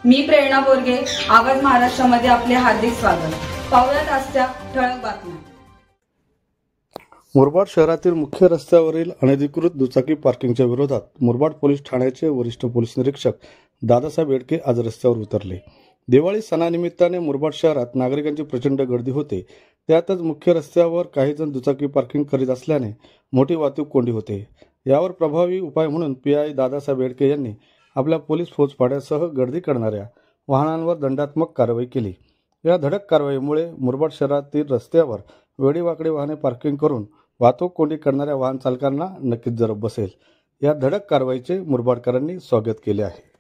मी प्रेरणा बोरगे, आवाज महाराष्ट्रामध्ये आपले हार्दिक स्वागत। पाहुयात आजच्या ठळक बातम्या। मुरबाड शहरातील मुख्य रस्त्यावरील अनधिकृत दुचाकी पार्किंगच्या विरोधात मुरबाड पोलीस ठाण्याचे वरिष्ठ पोलीस निरीक्षक दादासाहेब येडके आज रस्त्यावर उतरले। दिवाळी सणानिमित्ताने मुरबाड शहरात नागरिकांची प्रचंड गर्दी होते। त्यातच मुख्य रस्त्यावर काही जण दुचाकी पार्किंग करीत असल्याने मोठी वाहतूक कोंडी होते। यावर प्रभावी उपाय म्हणून पीआय दादासाहेब येडके यांनी आपल्या पोलीस फौजफाट्यासह गर्दी करणाऱ्या वाहनांवर दंडात्मक कारवाई केली। या धडक कारवाईमुळे मुरबाड शहरातील रस्त्यावर वेडीवाकडी वाहने पार्किंग करून वाहतूक कोंडी करणाऱ्या वाहन चालकांना नक्कीच जरब बसेल। या धडक कारवाईचे मुरबाडकरांनी स्वागत केले आहे।